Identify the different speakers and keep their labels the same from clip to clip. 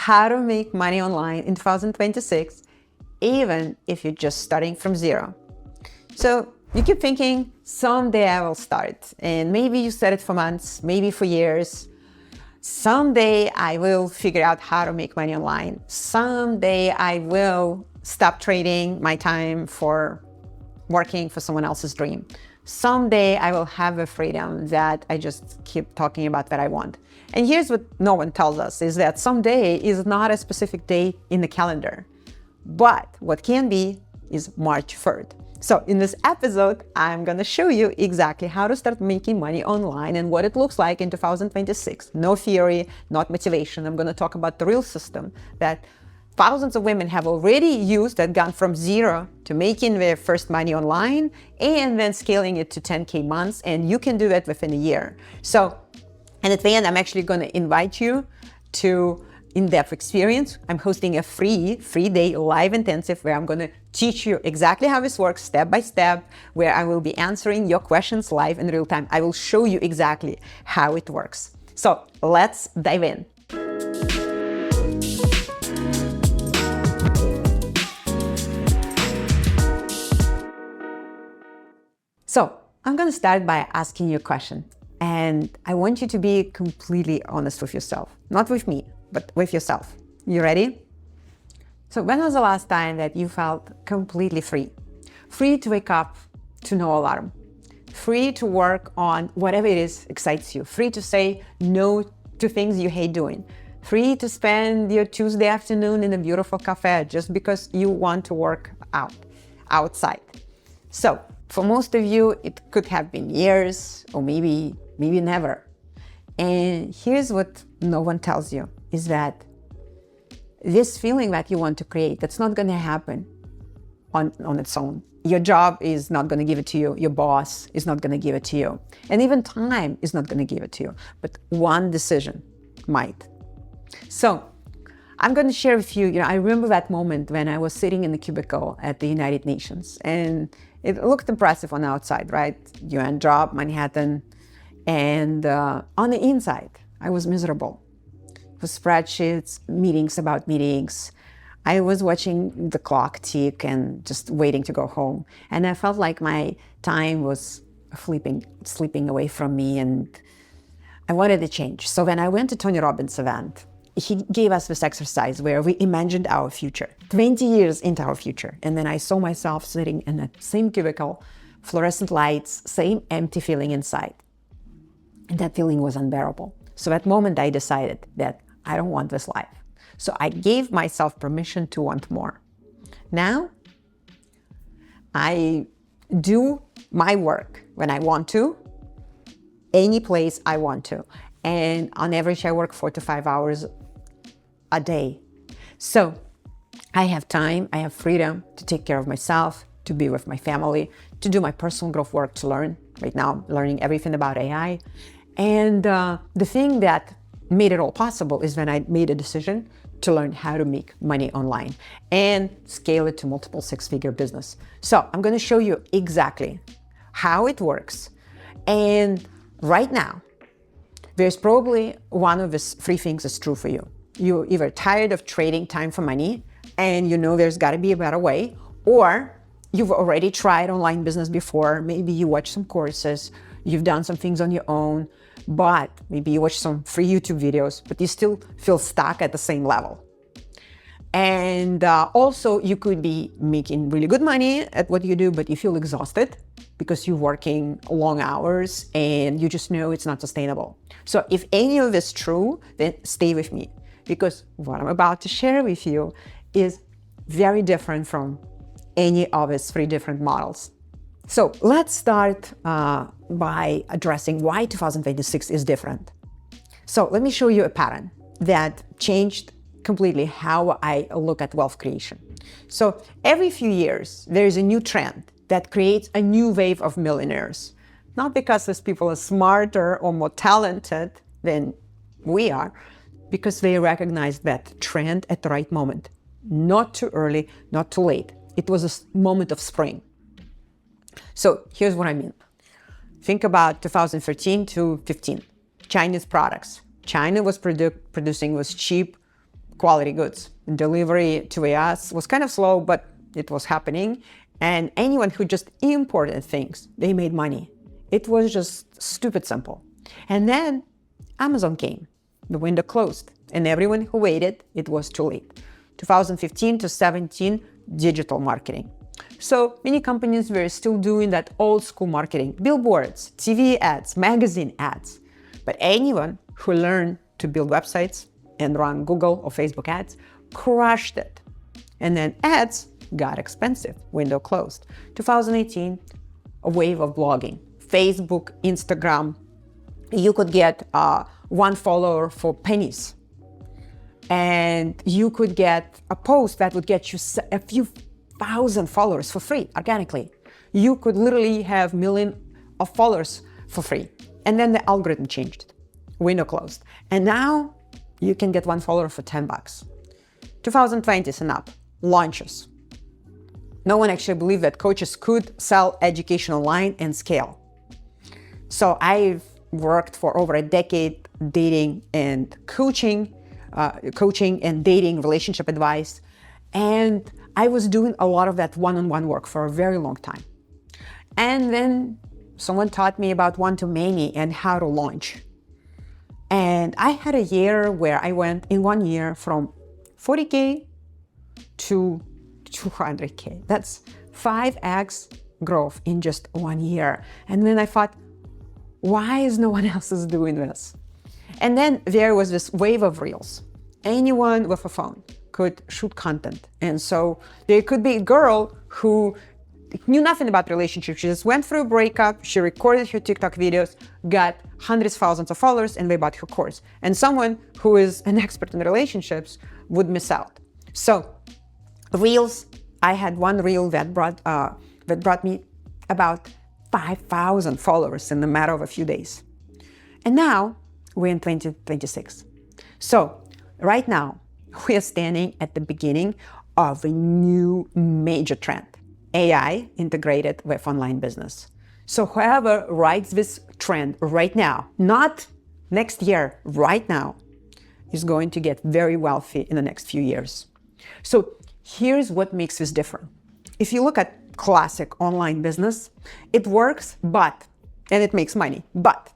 Speaker 1: how to make money online in 2026, even if you're just starting from zero. So you keep thinking, someday I will start. And maybe you said it for months, maybe for years. Someday I will figure out how to make money online. Someday I will stop trading my time for working for someone else's dream. Someday I will have a freedom that I just keep talking about that I want. And here's what no one tells us, is that someday is not a specific day in the calendar. But what can be is March 3rd. So in this episode, I'm going to show you exactly how to start making money online and what it looks like in 2026. No theory, not motivation. I'm going to talk about the real system that thousands of women have already used, that gone from zero to making their first money online and then scaling it to 10K months. And you can do that within a year. So, and at the end, I'm actually going to invite you to in-depth experience. I'm hosting a free 3-day live intensive where I'm going to teach you exactly how this works step by step, where I will be answering your questions live in real time. I will show you exactly how it works. So let's dive in. So I'm going to start by asking you a question. And I want you to be completely honest with yourself, not with me, but with yourself. You ready? So when was the last time that you felt completely free? Free to wake up to no alarm. Free to work on whatever it is excites you. Free to say no to things you hate doing. Free to spend your Tuesday afternoon in a beautiful cafe just because you want to work outside. So for most of you, it could have been years or maybe never. And here's what no one tells you, is that this feeling that you want to create, that's not going to happen on its own. Your job is not going to give it to you. Your boss is not going to give it to you. And even time is not going to give it to you. But one decision might. So I'm going to share with you, I remember that moment when I was sitting in the cubicle at the United Nations. And it looked impressive on the outside, right? UN job, Manhattan. And on the inside, I was miserable. It was spreadsheets, meetings about meetings. I was watching the clock tick and just waiting to go home. And I felt like my time was slipping away from me, and I wanted to change. So when I went to Tony Robbins' event, he gave us this exercise where we imagined our future, 20 years into our future. And then I saw myself sitting in that same cubicle, fluorescent lights, same empty feeling inside. And that feeling was unbearable. So at that moment, I decided that I don't want this life. So I gave myself permission to want more. Now, I do my work when I want to, any place I want to. And on average, I work 4 to 5 hours a day. So I have time, I have freedom to take care of myself, to be with my family, to do my personal growth work, to learn. Right now, I'm learning everything about AI. And the thing that made it all possible is when I made a decision to learn how to make money online and scale it to multiple six-figure business. So I'm going to show you exactly how it works. And right now, there's probably one of these 3 things that's true for you. You're either tired of trading time for money and you know there's got to be a better way, or you've already tried online business before. Maybe you watch some courses, you've done some things on your own, but maybe you watch some free YouTube videos, but you still feel stuck at the same level. And also you could be making really good money at what you do, but you feel exhausted because you're working long hours and you just know it's not sustainable. So if any of this is true, then stay with me, because what I'm about to share with you is very different from any of its 3 different models. So let's start by addressing why 2026 is different. So let me show you a pattern that changed completely how I look at wealth creation. So every few years, there is a new trend that creates a new wave of millionaires. Not because these people are smarter or more talented than we are, because they recognized that trend at the right moment. Not too early, not too late. It was a moment of spring. So here's what I mean. Think about 2013 to 15, Chinese products. China was producing was cheap quality goods. Delivery to us was kind of slow, but it was happening. And anyone who just imported things, they made money. It was just stupid simple. And then Amazon came, the window closed, and everyone who waited, it was too late. 2015 to 17, digital marketing. So many companies were still doing that old school marketing, billboards, TV ads, magazine ads. But anyone who learned to build websites and run Google or Facebook ads crushed it. And then ads got expensive, window closed. 2018, a wave of blogging, Facebook, Instagram. You could get one follower for pennies. And you could get a post that would get you a few thousand followers for free, organically. You could literally have millions of followers for free. And then the algorithm changed, window closed. And now you can get one follower for $10. 2020 is up, launches. No one actually believed that coaches could sell education online and scale. So I've worked for over a decade dating and coaching and dating, relationship advice. And I was doing a lot of that one-on-one work for a very long time. And then someone taught me about one-to-many and how to launch. And I had a year where I went in 1 year from 40K to 200K. That's 5x growth in just 1 year. And then I thought, why is no one else is doing this? And then there was this wave of reels. Anyone with a phone could shoot content. And so there could be a girl who knew nothing about relationships. She just went through a breakup, she recorded her TikTok videos, got hundreds of thousands of followers, and they bought her course. And someone who is an expert in relationships would miss out. So reels, I had one reel that brought me about 5,000 followers in the matter of a few days. And now we're in 2026. So right now we are standing at the beginning of a new major trend, AI integrated with online business. So whoever rides this trend right now, not next year, right now, is going to get very wealthy in the next few years. So here's what makes this different. If you look at classic online business, it works, and it makes money, but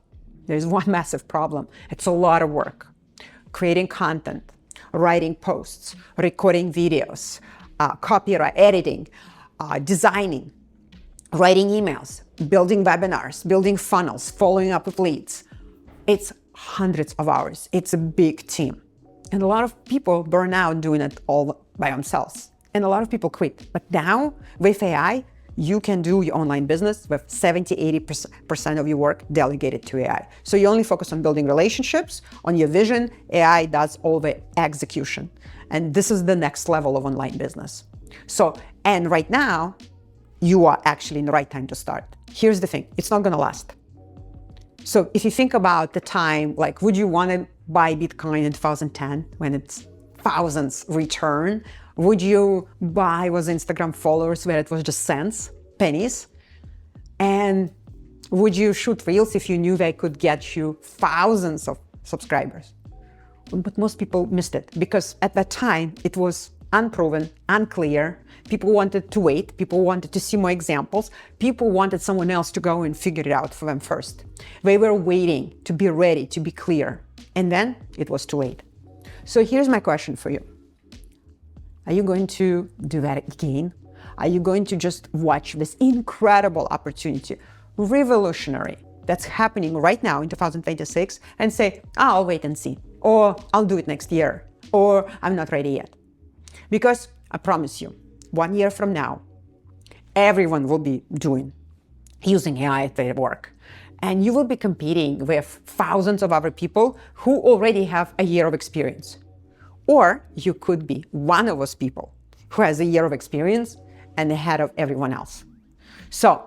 Speaker 1: there's one massive problem. It's a lot of work. Creating content, writing posts, recording videos, copyright, editing, designing, writing emails, building webinars, building funnels, following up with leads. It's hundreds of hours. It's a big team. And a lot of people burn out doing it all by themselves. And a lot of people quit. But now with AI, you can do your online business with 70-80% of your work delegated to AI. So you only focus on building relationships, on your vision. AI does all the execution. And this is the next level of online business. So, and right now, you are actually in the right time to start. Here's the thing, it's not gonna last. So if you think about the time, like, would you wanna buy Bitcoin in 2010 when it's thousands return? Would you buy with Instagram followers where it was just cents, pennies? And would you shoot reels if you knew they could get you thousands of subscribers? But most people missed it because at that time it was unproven, unclear. People wanted to wait. People wanted to see more examples. People wanted someone else to go and figure it out for them first. They were waiting to be ready, to be clear. And then it was too late. So here's my question for you. Are you going to do that again? Are you going to just watch this incredible opportunity, revolutionary, that's happening right now in 2026 and say, oh, I'll wait and see, or I'll do it next year, or I'm not ready yet? Because I promise you, 1 year from now, everyone will be using AI at their work. And you will be competing with thousands of other people who already have a year of experience. Or you could be one of those people who has a year of experience and ahead of everyone else. So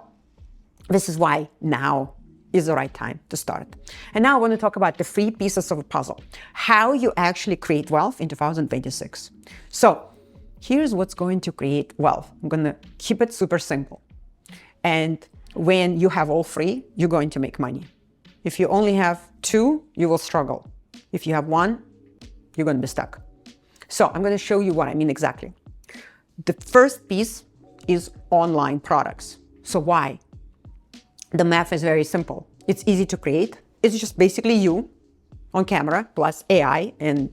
Speaker 1: this is why now is the right time to start. And now I want to talk about the 3 pieces of a puzzle, how you actually create wealth in 2026. So here's what's going to create wealth. I'm going to keep it super simple. And when you have all 3, you're going to make money. If you only have 2, you will struggle. If you have 1, you're going to be stuck. So I'm going to show you what I mean exactly. The first piece is online products. So why? The math is very simple. It's easy to create. It's just basically you on camera plus AI and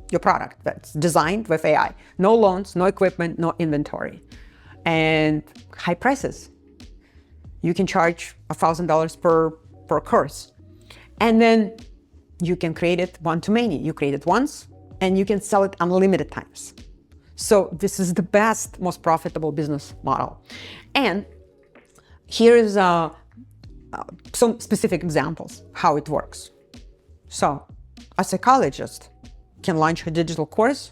Speaker 1: your product that's designed with AI. No loans, no equipment, no inventory, and high prices. You can charge $1,000 per course. And then you can create it one to many. You create it once and you can sell it unlimited times. So this is the best, most profitable business model. And here is some specific examples how it works. So a psychologist can launch a digital course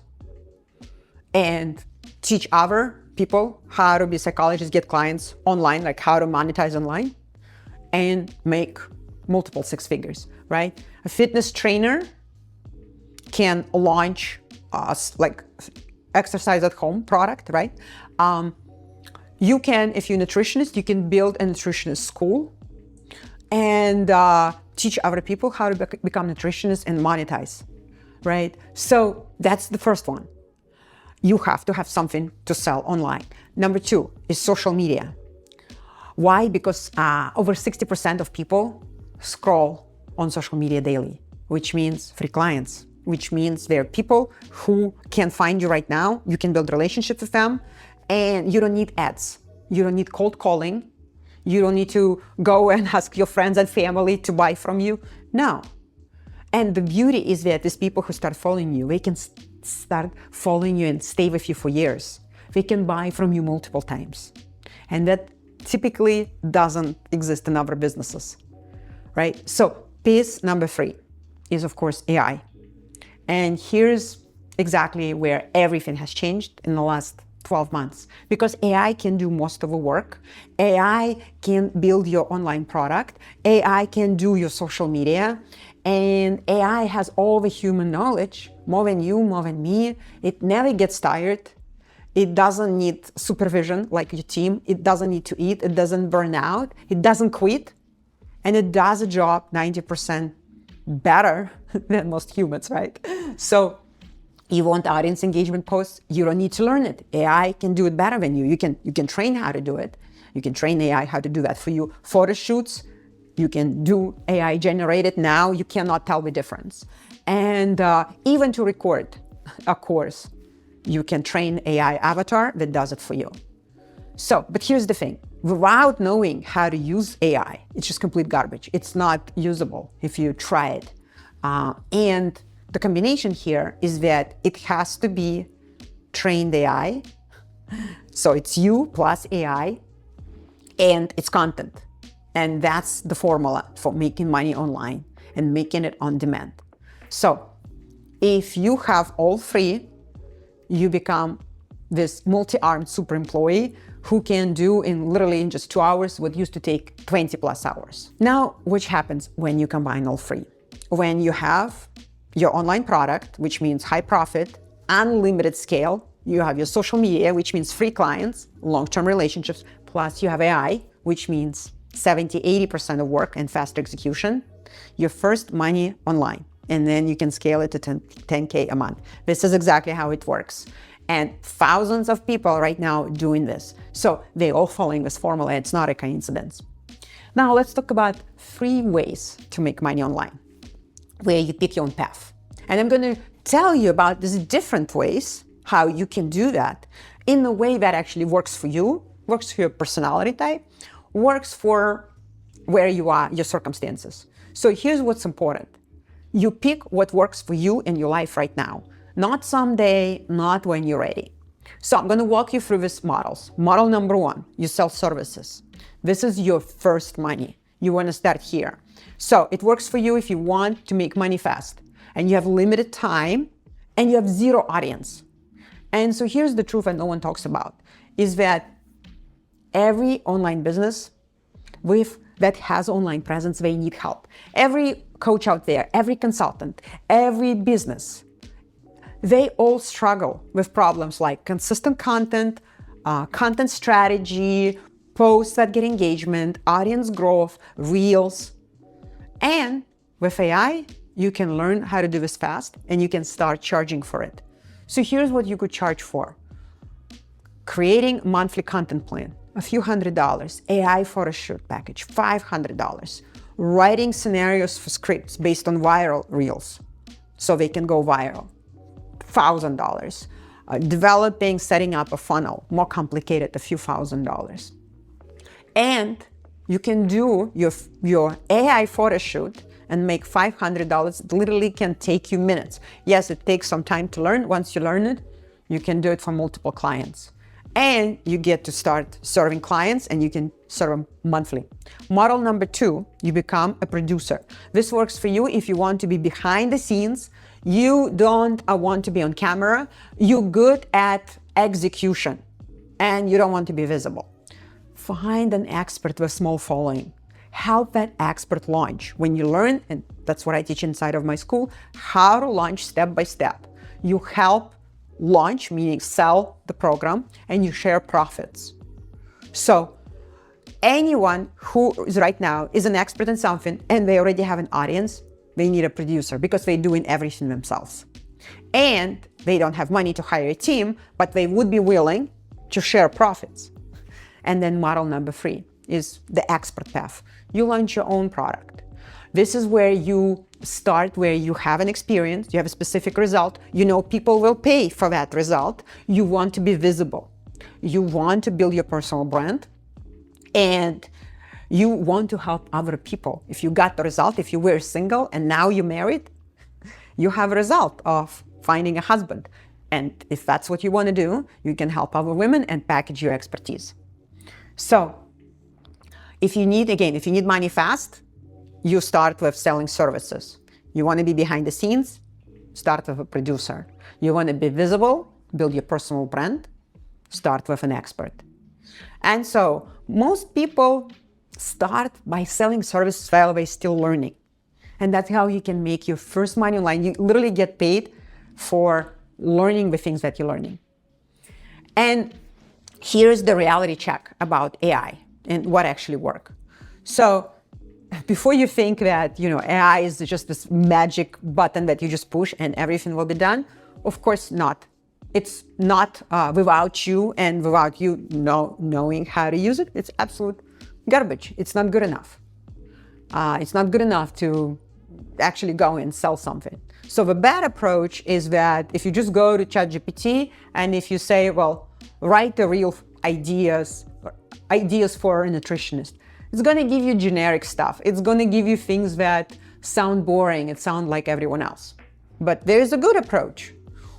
Speaker 1: and teach other people how to be psychologists, get clients online, like how to monetize online and make multiple six figures, right? A fitness trainer can launch like exercise at home product, right? You can, if you're a nutritionist, you can build a nutritionist school and teach other people how to become nutritionists and monetize, right? So that's the first one. You have to have something to sell online. Number two is social media. Why? Because over 60% of people scroll on social media daily, which means free clients, which means there are people who can find you right now. You can build relationships with them and you don't need ads. You don't need cold calling. You don't need to go and ask your friends and family to buy from you. No. And the beauty is that these people who start following you, they can start following you and stay with you for years. They can buy from you multiple times. And that typically doesn't exist in other businesses, right? So piece number three is, of course, AI. And here's exactly where everything has changed in the last 12 months, because AI can do most of the work. AI can build your online product. AI can do your social media. And AI has all the human knowledge, more than you, more than me. It never gets tired. It doesn't need supervision like your team. It doesn't need to eat. It doesn't burn out. It doesn't quit. And it does a job 90% better than most humans, right? So you want audience engagement posts, you don't need to learn it. AI can do it better than you. You can train how to do it. You can train AI how to do that for you. Photo shoots, you can do AI generated now. You cannot tell the difference. And even to record a course, you can train AI avatar that does it for you. So, but here's the thing. Without knowing how to use AI, it's just complete garbage. It's not usable if you try it. And the combination here is that it has to be trained AI. So it's you plus AI and it's content. And that's the formula for making money online and making it on demand. So if you have all three, you become this multi-armed super employee who can do literally in just 2 hours what used to take 20 plus hours. Now, what happens when you combine all three? When you have your online product, which means high profit, unlimited scale, you have your social media, which means free clients, long-term relationships, plus you have AI, which means 70-80% of work and fast execution, your first money online. And then you can scale it to 10K a month. This is exactly how it works. And thousands of people right now doing this. So they're all following this formula. It's not a coincidence. Now let's talk about 3 ways to make money online, where you pick your own path. And I'm going to tell you about these different ways, how you can do that in a way that actually works for you, works for your personality type, works for where you are, your circumstances. So here's what's important. You pick what works for you in your life right now, not someday, not when you're ready. So I'm going to walk you through these models. Model number 1, you sell services. This is your first money. You want to start here. So it works for you if you want to make money fast and you have limited time and you have zero audience. And so here's the truth that no one talks about, is that every online business that has online presence, they need help. Every coach out there, every consultant, every business, they all struggle with problems like consistent content, content strategy, posts that get engagement, audience growth, reels. And with AI, you can learn how to do this fast and you can start charging for it. So here's what you could charge for. Creating monthly content plan, a few $100s. AI photo shoot package, $500. Writing scenarios for scripts based on viral reels so they can go viral, $1,000. Developing, setting up a funnel, more complicated, a few $1,000s. And you can do your AI photo shoot and make $500. It literally can take you minutes. Yes, it takes some time to learn. Once you learn it, you can do it for multiple clients. And you get to start serving clients, and you can serve them monthly. Model number 2, you become a producer. This works for you if you want to be behind the scenes. You don't want to be on camera. You're good at execution, and you don't want to be visible. Find an expert with a small following. Help that expert launch. When you learn, and that's what I teach inside of my school, how to launch step by step. You help launch, meaning sell the program, and you share profits. So anyone who is right now is an expert in something and they already have an audience, they need a producer because they're doing everything themselves. And they don't have money to hire a team, but they would be willing to share profits. And then model number 3 is the expert path. You launch your own product. This is where you start, where you have an experience, you have a specific result, you know people will pay for that result, you want to be visible, you want to build your personal brand, and you want to help other people. If you got the result, if you were single and now you're married, you have a result of finding a husband. And if that's what you want to do, you can help other women and package your expertise. So if you need money fast, you start with selling services. You want to be behind the scenes, start with a producer. You want to be visible, build your personal brand, start with an expert. And so most people start by selling services while they're still learning. And that's how you can make your first money online. You literally get paid for learning the things that you're learning. And here's the reality check about AI and what actually works. So before you think that AI is just this magic button that you just push and everything will be done, of course not. It's not without you and without you knowing how to use it. It's absolute garbage. It's not good enough. It's not good enough to actually go and sell something. So the bad approach is that if you just go to ChatGPT and if you say, well, write the real ideas for a nutritionist, it's going to give you generic stuff. It's going to give you things that sound boring. It sounds like everyone else. But there's a good approach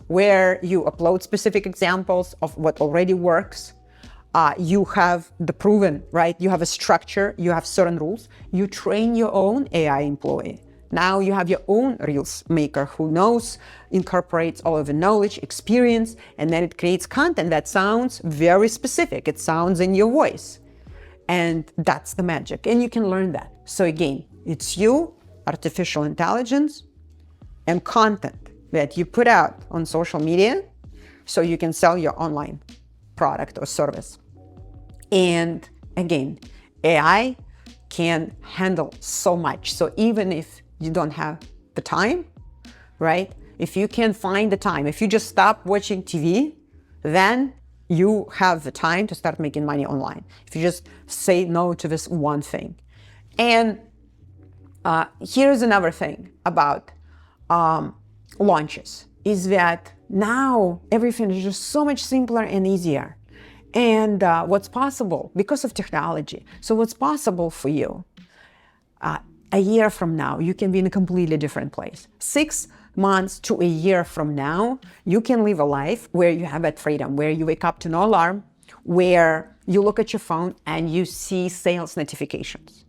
Speaker 1: where you upload specific examples of what already works. You have the proven, right? You have a structure, you have certain rules. You train your own AI employee. Now you have your own Reels maker who incorporates all of the knowledge, experience, and then it creates content that sounds very specific. It sounds in your voice. And that's the magic. And you can learn that. So again, it's you, artificial intelligence, and content that you put out on social media so you can sell your online product or service. And again, AI can handle so much. So even if you don't have the time, right? If you can find the time, if you just stop watching TV, then you have the time to start making money online. If you just say no to this one thing. And here's another thing about launches, is that now everything is just so much simpler and easier. And what's possible because of technology. So what's possible for you, a year from now, you can be in a completely different place. 6 months to a year from now, you can live a life where you have that freedom, where you wake up to no alarm, where you look at your phone and you see sales notifications.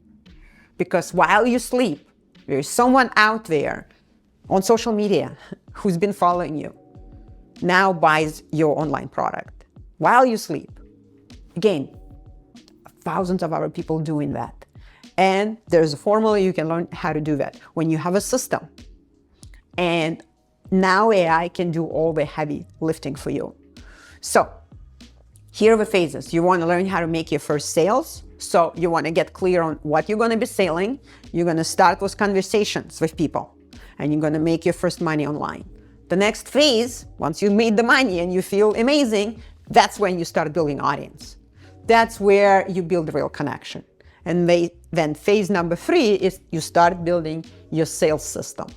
Speaker 1: Because while you sleep, there's someone out there on social media who's been following you, now buys your online product while you sleep. Again, thousands of other people doing that. And there's a formula you can learn how to do that. When you have a system, and now AI can do all the heavy lifting for you. So here are the phases. You want to learn how to make your first sales. So you want to get clear on what you're going to be selling. You're going to start with conversations with people, and you're going to make your first money online. The next phase, once you made the money and you feel amazing, that's when you start building audience. That's where you build real connection. And then phase number 3 is you start building your sales system.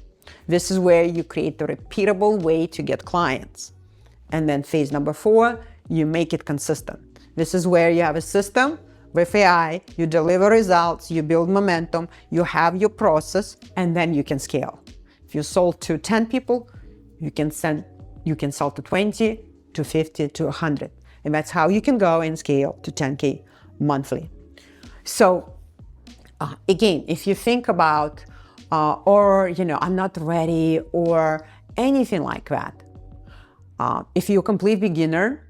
Speaker 1: This is where you create a repeatable way to get clients. And then phase number 4, you make it consistent. This is where you have a system with AI, you deliver results, you build momentum, you have your process, and then you can scale. If you sold to 10 people, you can sell to 20, to 50, to 100. And that's how you can go and scale to 10K monthly. So again, if you think about, I'm not ready or anything like that, if you're a complete beginner,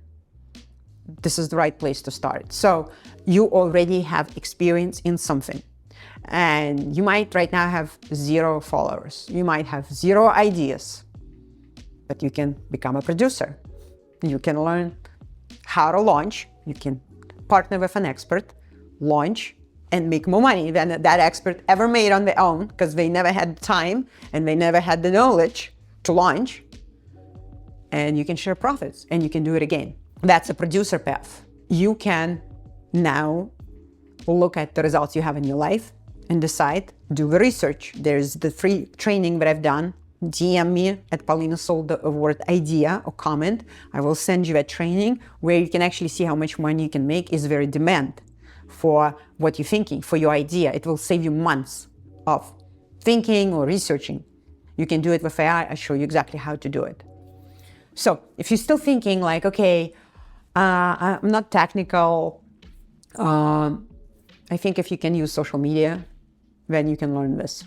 Speaker 1: this is the right place to start. So you already have experience in something. And you might right now have 0 followers. You might have 0 ideas, but you can become a producer. You can learn how to launch. You can partner with an expert, launch, and make more money than that expert ever made on their own, because they never had the time and they never had the knowledge to launch. And you can share profits and you can do it again. That's a producer path. You can now look at the results you have in your life and decide, do the research. There's the free training that I've done. DM me at Paulina Sold the word idea or comment. I will send you a training where you can actually see how much money you can make. Is very demand for what you're thinking, for your idea. It will save you months of thinking or researching. You can do it with AI. I show you exactly how to do it. So if you're still thinking like, okay, I'm not technical, I think if you can use social media, then you can learn this.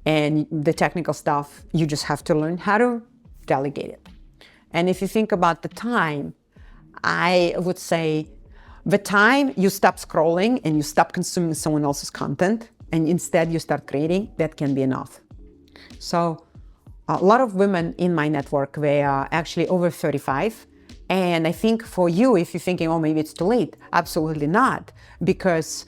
Speaker 1: And the technical stuff, you just have to learn how to delegate it. And if you think about the time, I would say the time you stop scrolling and you stop consuming someone else's content and instead you start creating, that can be enough. So a lot of women in my network, they are actually over 35. And I think for you, if you're thinking, oh, maybe it's too late, absolutely not, because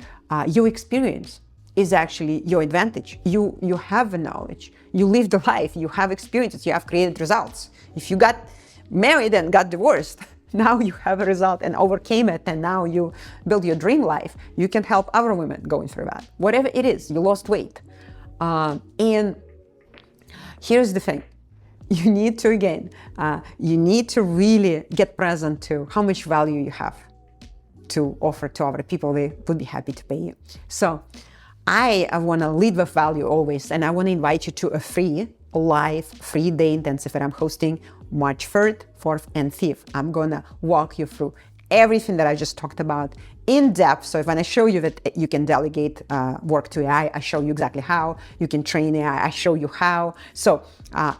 Speaker 1: your experience is actually your advantage. You have the knowledge, you live the life, you have experiences, you have created results. If you got married and got divorced, now you have a result and overcame it, and now you build your dream life. You can help other women going through that. Whatever it is, you lost weight. And here's the thing. You need to, again, you need to really get present to how much value you have to offer to other people. They would be happy to pay you. So I want to lead with value always, and I want to invite you to a free live 3-day intensive that I'm hosting March 3rd, 4th, and 5th. I'm going to walk you through everything that I just talked about in depth. So when I show you that you can delegate work to AI, I show you exactly how. You can train AI, I show you how. So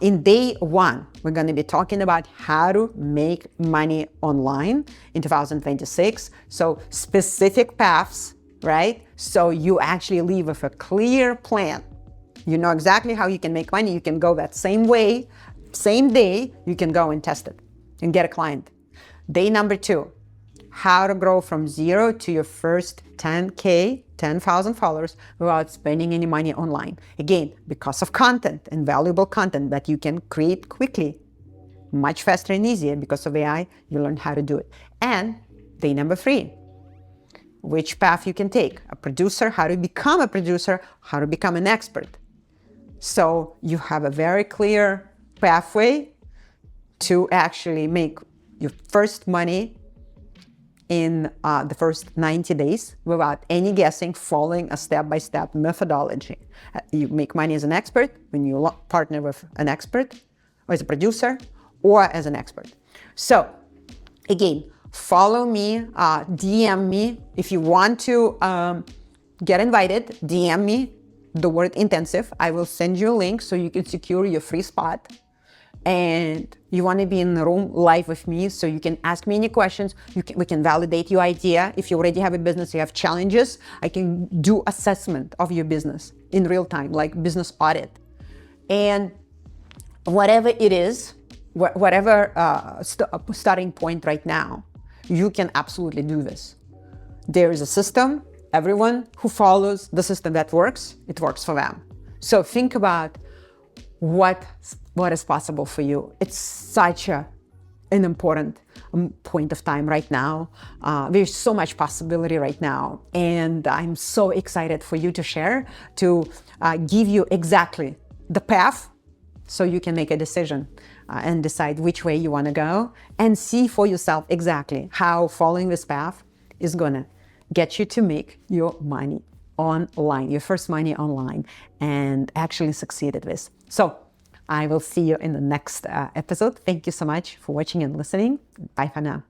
Speaker 1: in day 1, we're going to be talking about how to make money online in 2026. So specific paths, right? So you actually leave with a clear plan. You know exactly how you can make money. You can go that same way, same day, you can go and test it and get a client. Day number 2, how to grow from 0 to your first 10K, 10,000 followers without spending any money online. Again, because of content and valuable content that you can create quickly, much faster and easier. Because of AI, you learn how to do it. And day number 3, which path you can take. A producer, how to become a producer, how to become an expert. So you have a very clear pathway to actually make your first money in the first 90 days without any guessing, following a step-by-step methodology. You make money as an expert when you partner with an expert, or as a producer, or as an expert. So again, follow me, DM me. If you want to get invited, DM me the word intensive. I will send you a link so you can secure your free spot. And you want to be in the room live with me so you can ask me any questions. We can validate your idea. If you already have a business, you have challenges, I can do assessment of your business in real time, like business audit. And whatever it is, whatever starting point right now, you can absolutely do this. There is a system. Everyone who follows the system that works, it works for them. So think about what is possible for you. It's such an important point of time right now. There's so much possibility right now, and I'm so excited for you to share, to give you exactly the path so you can make a decision and decide which way you want to go, and see for yourself exactly how following this path is going to get you to make your money online, your first money online, and actually succeed at this. So I will see you in the next episode. Thank you so much for watching and listening. Bye for now.